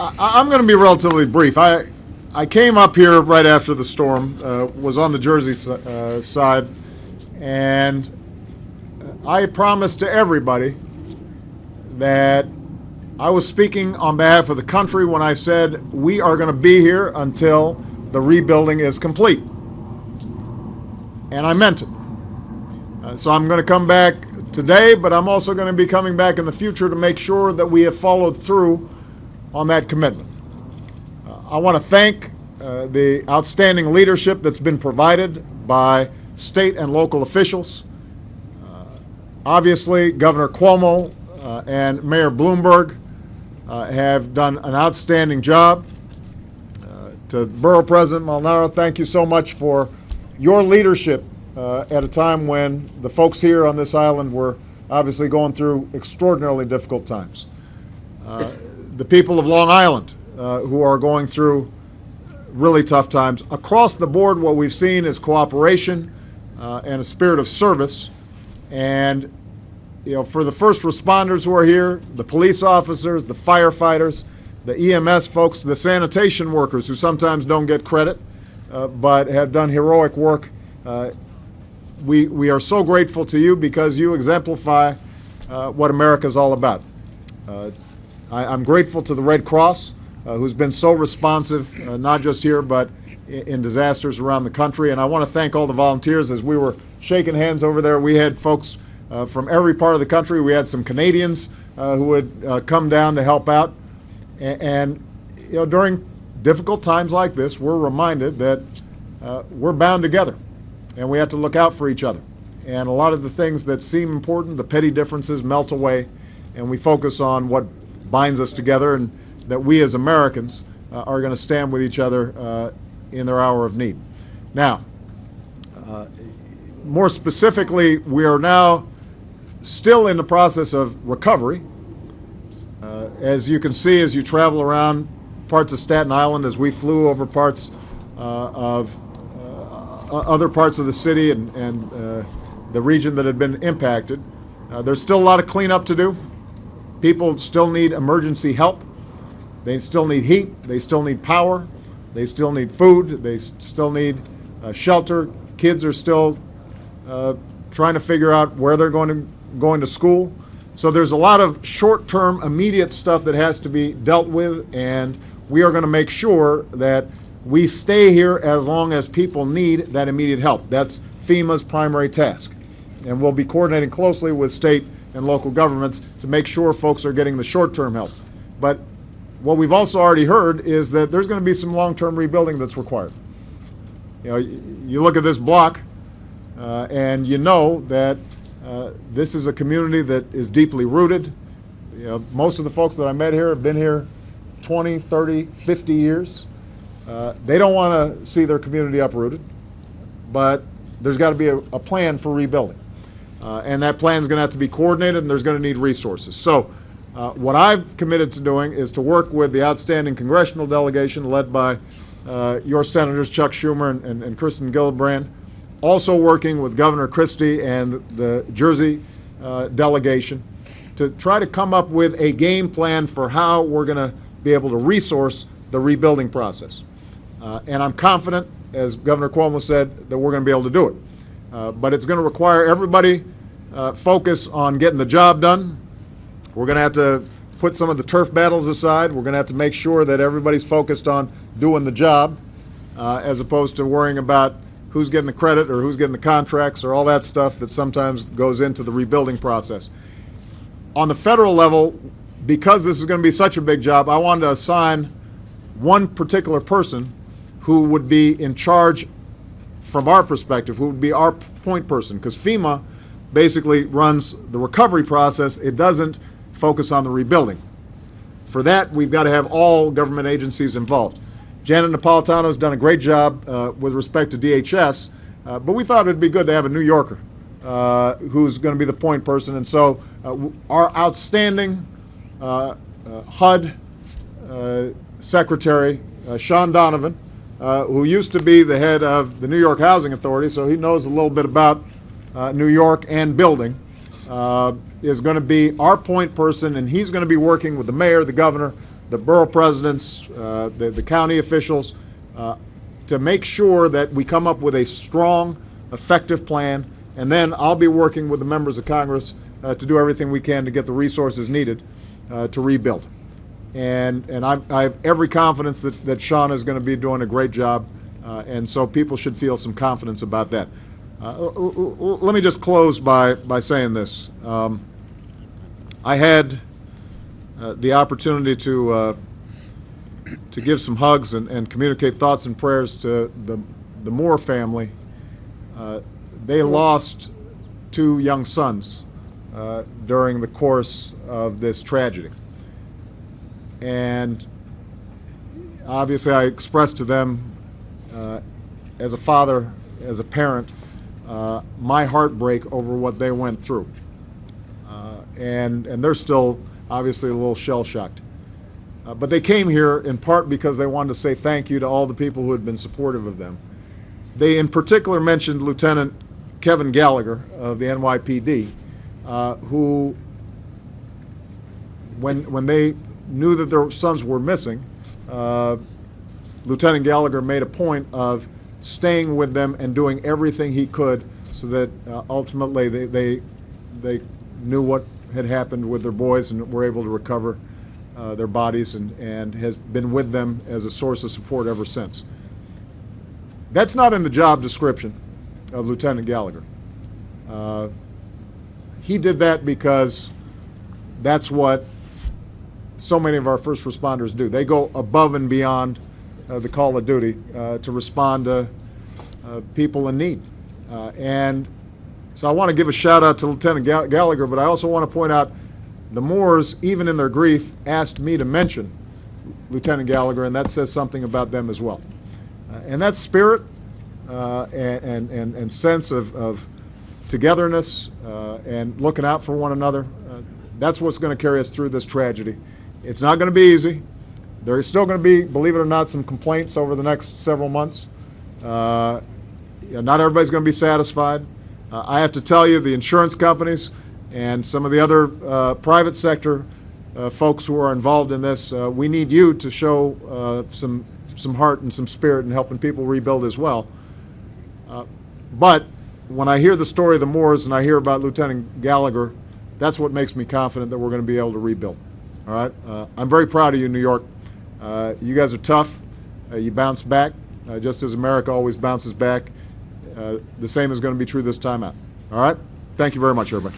I'm going to be relatively brief. I came up here right after the storm, was on the Jersey side, and I promised to everybody that I was speaking on behalf of the country when I said we are going to be here until the rebuilding is complete. And I meant it. So I'm going to come back today, but I'm also going to be coming back in the future to make sure that we have followed through on that commitment. I want to thank the outstanding leadership that's been provided by state and local officials. Obviously, Governor Cuomo and Mayor Bloomberg have done an outstanding job. To Borough President Molinaro, thank you so much for your leadership at a time when the folks here on this island were obviously going through extraordinarily difficult times. The people of Long Island who are going through really tough times. Across the board, what we've seen is cooperation and a spirit of service. And for the first responders who are here, the police officers, the firefighters, the EMS folks, the sanitation workers who sometimes don't get credit but have done heroic work, we are so grateful to you because you exemplify what America is all about. I'm grateful to the Red Cross, who's been so responsive, not just here, but in disasters around the country. And I want to thank all the volunteers. As we were shaking hands over there, we had folks from every part of the country. We had some Canadians who would come down to help out. And during difficult times like this, we're reminded that we're bound together, and we have to look out for each other. And a lot of the things that seem important, the petty differences, melt away, and we focus on what binds us together, and that we as Americans are going to stand with each other in their hour of need. Now, more specifically, we are now still in the process of recovery. As you can see, as you travel around parts of Staten Island, as we flew over parts of other parts of the city and the region that had been impacted, there's still a lot of cleanup to do. People still need emergency help. They still need heat. They still need power. They still need food. They still need shelter. Kids are still trying to figure out where they're going to school. So there's a lot of short-term, immediate stuff that has to be dealt with, and we are going to make sure that we stay here as long as people need that immediate help. That's FEMA's primary task. And we'll be coordinating closely with state and local governments to make sure folks are getting the short-term help. But what we've also already heard is that there's going to be some long-term rebuilding that's required. You look at this block, and you know that this is a community that is deeply rooted. Most of the folks that I met here have been here 20, 30, 50 years. They don't want to see their community uprooted, but there's got to be a plan for rebuilding. And that plan is going to have to be coordinated, and there's going to need resources. So what I've committed to doing is to work with the outstanding congressional delegation led by your senators, Chuck Schumer and Kristen Gillibrand, also working with Governor Christie and the Jersey delegation to try to come up with a game plan for how we're going to be able to resource the rebuilding process. And I'm confident, as Governor Cuomo said, that we're going to be able to do it. But it's going to require everybody focus on getting the job done. We're going to have to put some of the turf battles aside. We're going to have to make sure that everybody's focused on doing the job as opposed to worrying about who's getting the credit or who's getting the contracts or all that stuff that sometimes goes into the rebuilding process. On the federal level, because this is going to be such a big job, I wanted to assign one particular person who would be in charge from our perspective, who would be our point person, because FEMA basically runs the recovery process. It doesn't focus on the rebuilding. For that, we've got to have all government agencies involved. Janet Napolitano has done a great job with respect to DHS, but we thought it'd be good to have a New Yorker who's going to be the point person. And so our outstanding HUD Secretary, Sean Donovan, who used to be the head of the New York Housing Authority, so he knows a little bit about New York and building, is going to be our point person, and he's going to be working with the mayor, the governor, the borough presidents, the county officials, to make sure that we come up with a strong, effective plan, and then I'll be working with the members of Congress to do everything we can to get the resources needed to rebuild. And I have every confidence that Sean is going to be doing a great job, and so people should feel some confidence about that. Let me just close by saying this. I had the opportunity to give some hugs and communicate thoughts and prayers to the Moore family. They lost two young sons during the course of this tragedy. And obviously I expressed to them, as a father, as a parent, my heartbreak over what they went through. And they're still obviously a little shell-shocked. But they came here in part because they wanted to say thank you to all the people who had been supportive of them. They in particular mentioned Lieutenant Kevin Gallagher of the NYPD, who, when they knew that their sons were missing, Lieutenant Gallagher made a point of staying with them and doing everything he could so that ultimately they knew what had happened with their boys and were able to recover their bodies, and has been with them as a source of support ever since. That's not in the job description of Lieutenant Gallagher. He did that because that's what so many of our first responders do. They go above and beyond the call of duty to respond to people in need. And so I want to give a shout out to Lieutenant Gallagher, but I also want to point out the Moores, even in their grief, asked me to mention Lieutenant Gallagher, and that says something about them as well. And that spirit and sense of togetherness and looking out for one another, that's what's going to carry us through this tragedy. It's not going to be easy. There's still going to be, believe it or not, some complaints over the next several months. Not everybody's going to be satisfied. I have to tell you, the insurance companies and some of the other private sector folks who are involved in this, we need you to show some heart and some spirit in helping people rebuild as well. But when I hear the story of the Moores and I hear about Lieutenant Gallagher, that's what makes me confident that we're going to be able to rebuild. All right? I'm very proud of you, New York. You guys are tough. You bounce back, just as America always bounces back. The same is going to be true this time out. All right? Thank you very much, everybody.